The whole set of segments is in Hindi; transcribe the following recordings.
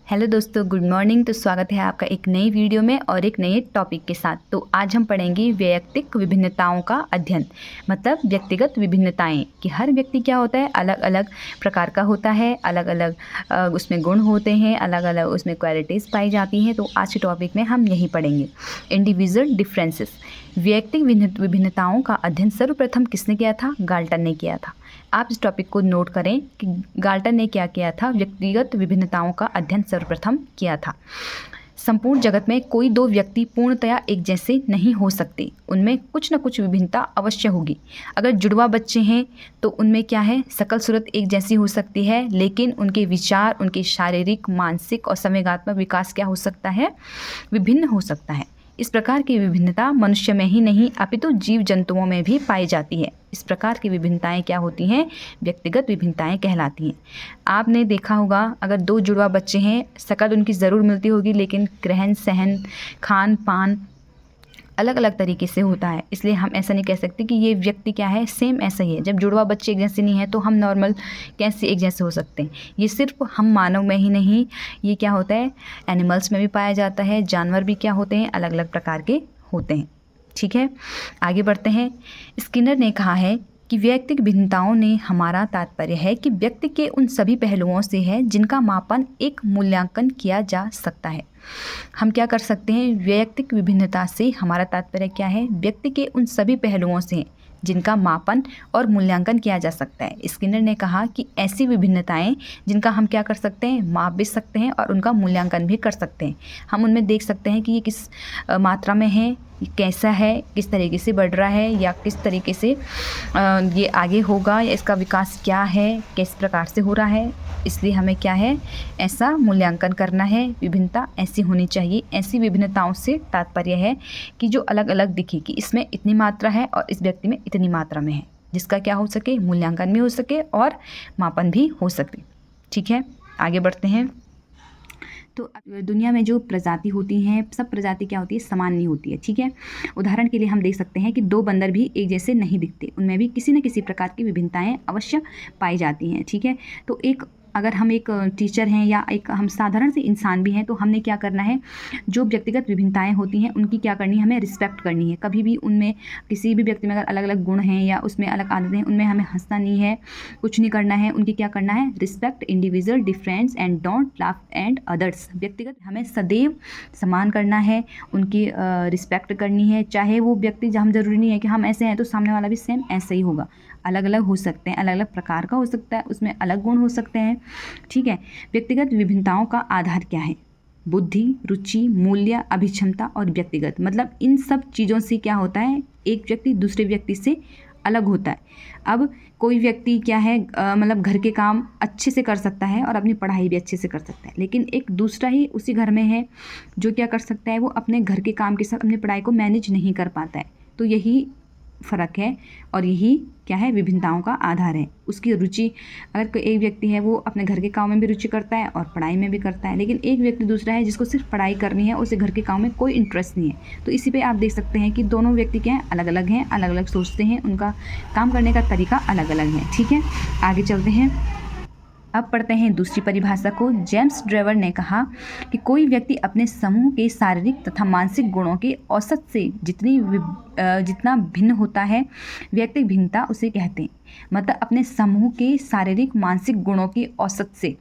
हेलो दोस्तों, गुड मॉर्निंग। तो स्वागत है आपका एक नई वीडियो में और एक नए टॉपिक के साथ। तो आज हम पढ़ेंगे वैयक्तिक विभिन्नताओं का अध्ययन, मतलब व्यक्तिगत विभिन्नताएं कि हर व्यक्ति क्या होता है, अलग अलग प्रकार का होता है, अलग अलग उसमें गुण होते हैं, अलग अलग उसमें क्वालिटीज़ पाई जाती हैं। तो आज के टॉपिक में हम यही पढ़ेंगे, इंडिविजुअल डिफरेंसेस। वैयक्तिक विभिन्नताओं का अध्ययन सर्वप्रथम किसने किया था? गाल्टन ने किया था। आप इस टॉपिक को नोट करें कि गाल्टन ने क्या किया था, व्यक्तिगत विभिन्नताओं का अध्ययन सर्वप्रथम किया था। संपूर्ण जगत में कोई दो व्यक्ति पूर्णतया एक जैसे नहीं हो सकते, उनमें कुछ न कुछ विभिन्नता अवश्य होगी। अगर जुड़वा बच्चे हैं तो उनमें क्या है, शकल सूरत एक जैसी हो सकती है, लेकिन उनके विचार, उनके शारीरिक, मानसिक और संवेगात्मक विकास क्या हो सकता है, विभिन्न हो सकता है। इस प्रकार की विभिन्नता मनुष्य में ही नहीं अपितु जीव जंतुओं में भी पाई जाती है। इस प्रकार की विभिन्नताएं क्या होती हैं? व्यक्तिगत विभिन्नताएं कहलाती हैं। आपने देखा होगा, अगर दो जुड़वा बच्चे हैं, शक्ल उनकी ज़रूर मिलती होगी, लेकिन रहन सहन, खान पान अलग अलग तरीके से होता है। इसलिए हम ऐसा नहीं कह सकते कि ये व्यक्ति क्या है, सेम ऐसा ही है। जब जुड़वा बच्चे एक जैसे नहीं है तो हम नॉर्मल कैसे एक जैसे हो सकते हैं? ये सिर्फ हम मानव में ही नहीं, ये क्या होता है, एनिमल्स में भी पाया जाता है। जानवर भी क्या होते हैं, अलग अलग प्रकार के होते हैं। ठीक है, आगे बढ़ते हैं। स्किनर ने कहा है कि वैयक्तिक भिन्नताओं ने हमारा तात्पर्य है कि व्यक्ति के उन सभी पहलुओं से है जिनका मापन एक मूल्यांकन किया जा सकता है। हम क्या कर सकते हैं, वैयक्तिक विभिन्नता से हमारा तात्पर्य क्या है, व्यक्ति के उन सभी पहलुओं से जिनका मापन और मूल्यांकन किया जा सकता है। स्किनर ने कहा कि ऐसी विभिन्नताएं जिनका हम क्या कर सकते हैं, माप भी सकते हैं और उनका मूल्यांकन भी कर सकते हैं। हम उनमें देख सकते हैं कि ये किस मात्रा में है, कैसा है, किस तरीके से बढ़ रहा है, या किस तरीके से ये आगे होगा, या इसका विकास क्या है, किस प्रकार से हो रहा है। इसलिए हमें क्या है, ऐसा मूल्यांकन करना है। विभिन्नता ऐसी होनी चाहिए। ऐसी विभिन्नताओं से तात्पर्य है कि जो अलग अलग दिखे, कि इसमें इतनी मात्रा है और इस व्यक्ति में इतनी मात्रा में है, जिसका क्या हो सके, मूल्यांकन भी हो सके और मापन भी हो सके। ठीक है, आगे बढ़ते हैं। तो दुनिया में जो प्रजाति होती हैं, सब प्रजाति क्या होती है, समान नहीं होती है। ठीक है, उदाहरण के लिए हम देख सकते हैं कि दो बंदर भी एक जैसे नहीं दिखते, उनमें भी किसी न किसी प्रकार की विभिन्नताएं अवश्य पाई जाती हैं। ठीक है, तो अगर हम एक टीचर हैं या एक हम साधारण से इंसान भी हैं, तो हमने क्या करना है, जो व्यक्तिगत विभिन्नताएं होती हैं उनकी क्या करनी है, हमें रिस्पेक्ट करनी है। कभी भी उनमें, किसी भी व्यक्ति में अगर अलग अलग गुण हैं या उसमें अलग आदतें हैं, उनमें हमें हंसना नहीं है, कुछ नहीं करना है। उनकी क्या करना है, respect individual difference and don't laugh and others. व्यक्तिगत हमें सदैव सम्मान करना है, उनकी रिस्पेक्ट करनी है। चाहे वो व्यक्ति, जहाँ ज़रूरी नहीं है कि हम ऐसे हैं तो सामने वाला भी सेम ऐसे ही होगा, अलग अलग हो सकते हैं, अलग अलग प्रकार का हो सकता है, उसमें अलग गुण हो सकते हैं। ठीक है, व्यक्तिगत विभिन्नताओं का आधार क्या है? बुद्धि, रुचि, मूल्य, अभिक्षमता और व्यक्तिगत, मतलब इन सब चीज़ों से क्या होता है, एक व्यक्ति दूसरे व्यक्ति से अलग होता है। अब कोई व्यक्ति क्या है, मतलब घर के काम अच्छे से कर सकता है और अपनी पढ़ाई भी अच्छे से कर सकता है, लेकिन एक दूसरा ही उसी घर में है जो क्या कर सकता है, वो अपने घर के काम के साथ अपनी पढ़ाई को मैनेज नहीं कर पाता है। तो यही फ़र्क है और यही क्या है, विभिन्नताओं का आधार है। उसकी रुचि, अगर कोई एक व्यक्ति है वो अपने घर के काम में भी रुचि करता है और पढ़ाई में भी करता है, लेकिन एक व्यक्ति दूसरा है जिसको सिर्फ पढ़ाई करनी है, उसे घर के काम में कोई इंटरेस्ट नहीं है। तो इसी पे आप देख सकते हैं कि दोनों व्यक्ति क्या हैं, अलग अलग हैं, अलग अलग सोचते हैं, उनका काम करने का तरीका अलग अलग है। ठीक है, आगे चलते हैं। अब पढ़ते हैं दूसरी परिभाषा को। जेम्स ड्रेवर ने कहा कि कोई व्यक्ति अपने समूह के शारीरिक तथा मानसिक गुणों के औसत से जितना भिन्न होता है, व्यक्तिगत भिन्नता उसे कहते हैं। मतलब अपने समूह के शारीरिक मानसिक गुणों के औसत से।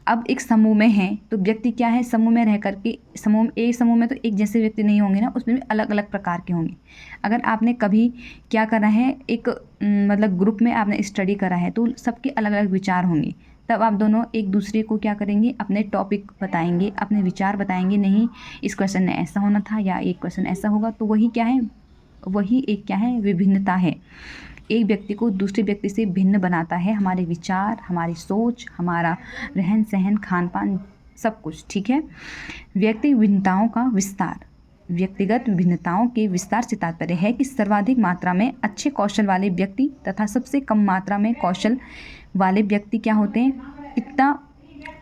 अब एक समूह में है तो व्यक्ति क्या है, समूह में रह करके, एक समूह में तो एक जैसे व्यक्ति नहीं होंगे ना, उसमें भी अलग अलग प्रकार के होंगे। अगर आपने कभी क्या करा है, एक मतलब ग्रुप में आपने स्टडी करा है, तो सबके अलग अलग विचार होंगे। तब आप दोनों एक दूसरे को क्या करेंगे, अपने टॉपिक बताएंगे, अपने विचार बताएंगे, नहीं इस क्वेश्चन में ऐसा होना था या एक क्वेश्चन ऐसा होगा। तो वही क्या है, वही एक क्या है, विभिन्नता है। एक व्यक्ति को दूसरे व्यक्ति से भिन्न बनाता है हमारे विचार, हमारी सोच, हमारा रहन सहन, खान पान, सब कुछ। ठीक है, व्यक्तिगत भिन्नताओं का विस्तार। व्यक्तिगत विभिन्नताओं के विस्तार से तात्पर्य है कि सर्वाधिक मात्रा में अच्छे कौशल वाले व्यक्ति तथा सबसे कम मात्रा में कौशल वाले व्यक्ति क्या होते हैं, कितना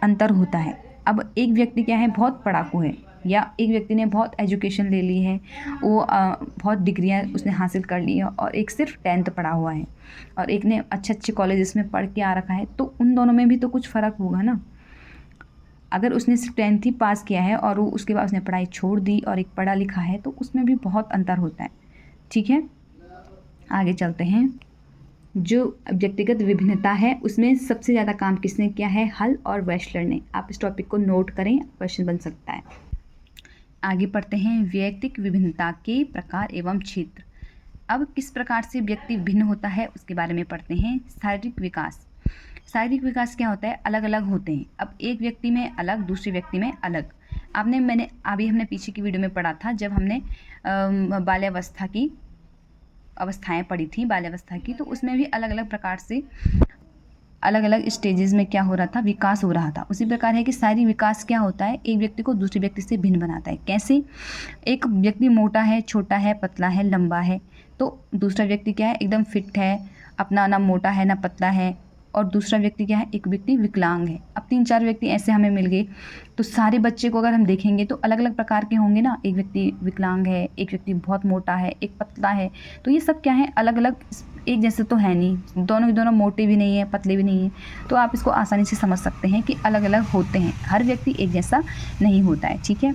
अंतर होता है। अब एक व्यक्ति क्या है, बहुत पढ़ाकू है, या एक व्यक्ति ने बहुत एजुकेशन ले ली है, वो बहुत डिग्रियां उसने हासिल कर ली है, और एक सिर्फ 10th पढ़ा हुआ है, और एक ने अच्छे अच्छे कॉलेजेस में पढ़ के आ रखा है। तो उन दोनों में भी तो कुछ फ़र्क होगा ना। अगर उसने 10th ही पास किया है और वो उसके बाद उसने पढ़ाई छोड़ दी और एक पढ़ा लिखा है तो उसमें भी बहुत अंतर होता है। ठीक है, आगे चलते हैं। जो व्यक्तिगत विभिन्नता है उसमें सबसे ज़्यादा काम किसने किया है? हल और वेस्लर ने। आप इस टॉपिक को नोट करें, क्वेश्चन बन सकता है। आगे पढ़ते हैं। वैयक्तिक विभिन्नता के प्रकार एवं क्षेत्र। अब किस प्रकार से व्यक्ति भिन्न होता है उसके बारे में पढ़ते हैं। शारीरिक विकास। शारीरिक विकास क्या होता है? अलग अलग होते हैं। अब एक व्यक्ति में अलग, दूसरे व्यक्ति में अलग। हमने पीछे की वीडियो में पढ़ा था जब हमने बाल्यावस्था की अवस्थाएं पढ़ी थी, बाल्यावस्था की, तो उसमें भी अलग अलग प्रकार से अलग अलग स्टेजेस में क्या हो रहा था? विकास हो रहा था। उसी प्रकार है कि शारीरिक विकास क्या होता है? एक व्यक्ति को दूसरे व्यक्ति से भिन्न बनाता है। कैसे? एक व्यक्ति मोटा है, छोटा है, पतला है, लंबा है, तो दूसरा व्यक्ति क्या है? एकदम फिट है, अपना ना मोटा है ना पतला है। और दूसरा व्यक्ति क्या है? एक व्यक्ति विकलांग है। अब 3-4 व्यक्ति ऐसे हमें मिल गए, तो सारे बच्चे को अगर हम देखेंगे तो अलग अलग प्रकार के होंगे ना। एक व्यक्ति विकलांग है, एक व्यक्ति बहुत मोटा है, एक पतला है, तो ये सब क्या है? अलग अलग, एक जैसे तो है नहीं, दोनों के दोनों मोटे भी नहीं है, पतले भी नहीं है। तो आप इसको आसानी से समझ सकते हैं कि अलग अलग होते हैं, हर व्यक्ति एक जैसा नहीं होता है। ठीक है।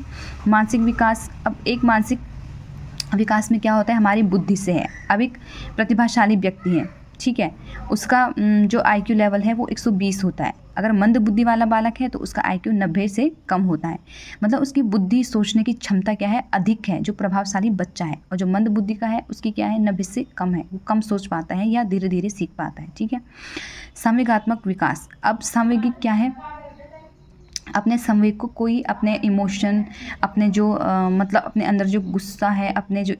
मानसिक विकास। अब एक मानसिक विकास में क्या होता है? हमारी बुद्धि से है। अब एक प्रतिभाशाली व्यक्ति है, ठीक है, उसका जो IQ लेवल है वो 120 होता है। अगर मंद बुद्धि वाला बालक है तो उसका IQ 90 से कम होता है। मतलब उसकी बुद्धि, सोचने की क्षमता क्या है? अधिक है, जो प्रभावशाली बच्चा है। और जो मंद बुद्धि का है उसकी क्या है? 90 से कम है, वो कम सोच पाता है या धीरे धीरे सीख पाता है। ठीक है। संवेगात्मक विकास। अब संवेगिक क्या है? अपने संवेग को, कोई अपने इमोशन, अपने जो मतलब अपने अंदर जो गुस्सा है, अपने जो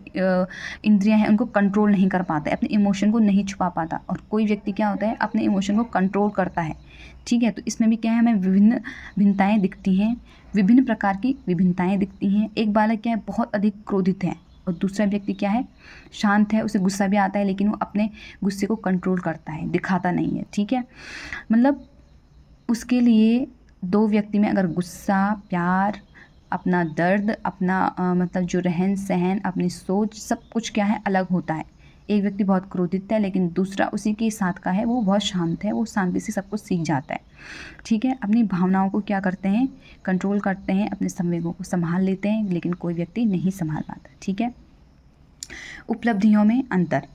इंद्रियां हैं उनको कंट्रोल नहीं कर पाता है, अपने इमोशन को नहीं छुपा पाता। और कोई व्यक्ति क्या होता है? अपने इमोशन को कंट्रोल करता है। ठीक है। तो इसमें भी क्या है? हमें विभिन्न भिन्नताएँ दिखती हैं, विभिन्न प्रकार की विभिन्नताएँ दिखती हैं। एक बालक क्या है? बहुत अधिक क्रोधित है और दूसरा व्यक्ति क्या है? शांत है, उसे गुस्सा भी आता है लेकिन वो अपने गुस्से को कंट्रोल करता है, दिखाता नहीं है। ठीक है। मतलब उसके लिए दो व्यक्ति में अगर गुस्सा, प्यार, अपना दर्द, अपना मतलब जो रहन सहन, अपनी सोच, सब कुछ क्या है? अलग होता है। एक व्यक्ति बहुत क्रोधित है लेकिन दूसरा उसी के साथ का है, वो बहुत शांत है, वो शांति से सब कुछ सीख जाता है। ठीक है। अपनी भावनाओं को क्या करते हैं? कंट्रोल करते हैं, अपने संवेगों को संभाल लेते हैं, लेकिन कोई व्यक्ति नहीं संभाल पाता। ठीक है। उपलब्धियों में अंतर।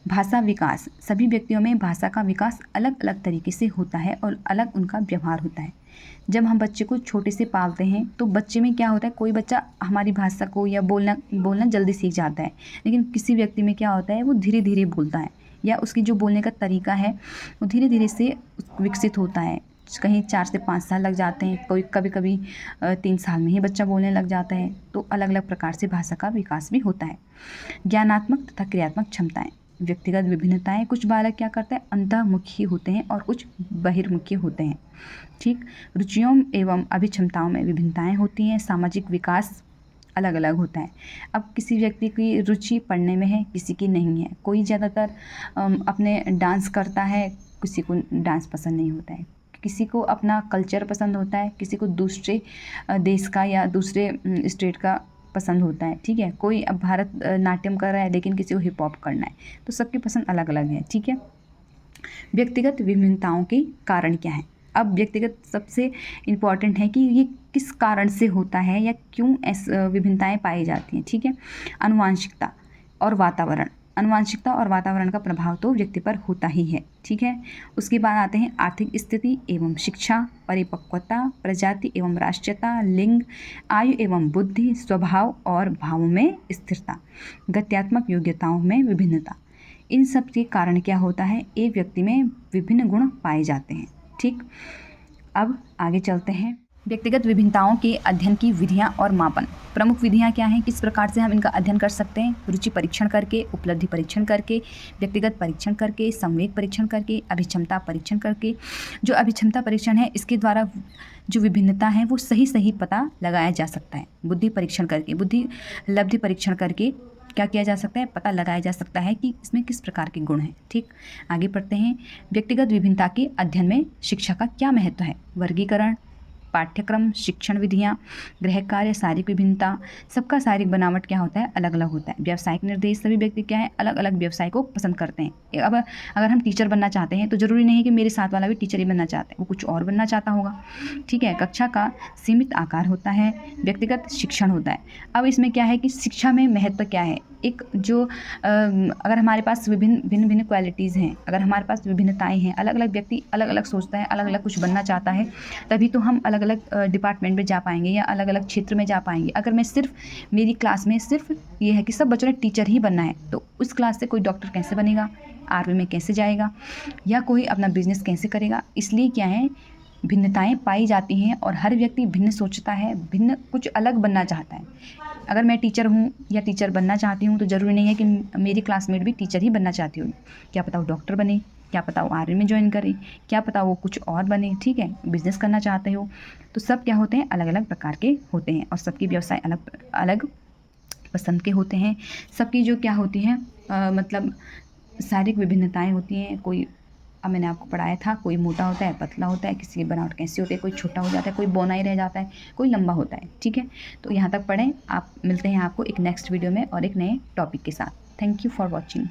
भाषा विकास। सभी व्यक्तियों में भाषा का विकास अलग अलग तरीके से होता है और अलग उनका व्यवहार होता है। जब हम बच्चे को छोटे से पालते हैं तो बच्चे में क्या होता है? कोई बच्चा हमारी भाषा को या बोलना जल्दी सीख जाता है, लेकिन किसी व्यक्ति में क्या होता है? वो धीरे धीरे बोलता है, या उसकी जो बोलने का तरीका है वो धीरे धीरे से विकसित होता है। कहीं 4 से 5 साल लग जाते हैं, कोई कभी कभी 3 साल में ही बच्चा बोलने लग जाता है। तो अलग अलग प्रकार से भाषा का विकास भी होता है। ज्ञानात्मक तथा क्रियात्मक क्षमताएँ। व्यक्तिगत विभिन्नताएँ। कुछ बालक क्या करते हैं? अंतर्मुखी होते हैं और कुछ बहिर्मुखी होते हैं। ठीक। रुचियों एवं अभिक्षमताओं में विभिन्नताएँ होती हैं। सामाजिक विकास अलग अलग होता है। अब किसी व्यक्ति की रुचि पढ़ने में है, किसी की नहीं है। कोई ज़्यादातर अपने डांस करता है, किसी को डांस पसंद नहीं होता है। किसी को अपना कल्चर पसंद होता है, किसी को दूसरे देश का या दूसरे स्टेट का पसंद होता है। ठीक है। कोई अब भारत नाट्यम कर रहा है लेकिन किसी को हिप हॉप करना है, तो सबकी पसंद अलग अलग है। ठीक है। व्यक्तिगत विभिन्नताओं के कारण क्या है? अब व्यक्तिगत सबसे इम्पॉर्टेंट है कि ये किस कारण से होता है या क्यों ऐसे विभिन्नताएं पाई जाती हैं। ठीक है। आनुवांशिकता और वातावरण। आनुवांशिकता और वातावरण का प्रभाव तो व्यक्ति पर होता ही है। ठीक है। उसके बाद आते हैं आर्थिक स्थिति एवं शिक्षा, परिपक्वता, प्रजाति एवं राष्ट्रीयता, लिंग, आयु एवं बुद्धि, स्वभाव और भावों में स्थिरता, गत्यात्मक योग्यताओं में विभिन्नता। इन सब के कारण क्या होता है? एक व्यक्ति में विभिन्न गुण पाए जाते हैं। ठीक। अब आगे चलते हैं। व्यक्तिगत विभिन्नताओं के अध्ययन की विधियां और मापन। प्रमुख विधियां क्या हैं? किस प्रकार से हम इनका अध्ययन कर सकते हैं? रुचि परीक्षण करके, उपलब्धि परीक्षण करके, व्यक्तिगत परीक्षण करके, संवेग परीक्षण करके, अभिक्षमता परीक्षण करके। जो अभिक्षमता परीक्षण है इसके द्वारा जो विभिन्नता है वो सही पता लगाया जा सकता है। बुद्धि परीक्षण करके, बुद्धि लब्धि परीक्षण करके क्या किया जा सकता है? पता लगाया जा सकता है कि इसमें किस प्रकार के गुण हैं। ठीक। आगे पढ़ते हैं। व्यक्तिगत विभिन्नता के अध्ययन में शिक्षा का क्या महत्व है? वर्गीकरण, पाठ्यक्रम, शिक्षण विधियाँ, गृह कार्य, शारीरिक विभिन्नता, सबका शारीरिक बनावट क्या होता है, अलग अलग होता है। व्यावसायिक निर्देश, सभी व्यक्ति क्या है, अलग अलग व्यवसाय को पसंद करते हैं। अब अगर हम टीचर बनना चाहते हैं तो ज़रूरी नहीं है कि मेरे साथ वाला भी टीचर ही बनना चाहता है, वो कुछ और बनना चाहता होगा। ठीक है। कक्षा का सीमित आकार होता है, व्यक्तिगत शिक्षण होता है। अब इसमें क्या है कि शिक्षा में महत्व क्या है, एक जो अगर हमारे पास भिन्न भिन्न क्वालिटीज़ हैं, अगर हमारे पास विभिन्नताएं हैं, अलग अलग व्यक्ति अलग अलग सोचता है, अलग अलग कुछ बनना चाहता है, तभी तो हम अलग अलग डिपार्टमेंट में जा पाएंगे या अलग अलग क्षेत्र में जा पाएंगे। अगर मैं सिर्फ मेरी क्लास में सिर्फ ये है कि सब बच्चों ने टीचर ही बनना है, तो उस क्लास से कोई डॉक्टर कैसे बनेगा, आर्मी में कैसे जाएगा, या कोई अपना बिजनेस कैसे करेगा। इसलिए क्या है, भिन्नताएं पाई जाती हैं और हर व्यक्ति भिन्न सोचता है, भिन्न कुछ अलग बनना चाहता है। अगर मैं टीचर हूँ या टीचर बनना चाहती हूँ तो ज़रूरी नहीं है कि मेरी क्लासमेट भी टीचर ही बनना चाहती होगी। क्या पता वो डॉक्टर बने, क्या पता वो आर्मी में ज्वाइन करे, क्या पता वो कुछ और बने। ठीक है। बिजनेस करना चाहते हो, तो सब क्या होते हैं, अलग अलग प्रकार के होते हैं और सबकी व्यवसाय अलग अलग पसंद के होते हैं। सबकी जो क्या होती हैं मतलब शारीरिक विभिन्नताएं होती हैं। कोई, अब मैंने आपको पढ़ाया था, कोई मोटा होता है, पतला होता है, किसी की बनावट कैसी होती है, कोई छोटा हो जाता है, कोई बौना ही रह जाता है, कोई लंबा होता है। ठीक है। तो यहाँ तक पढ़ें। आप मिलते हैं आपको एक नेक्स्ट वीडियो में और एक नए टॉपिक के साथ। Thank you for watching.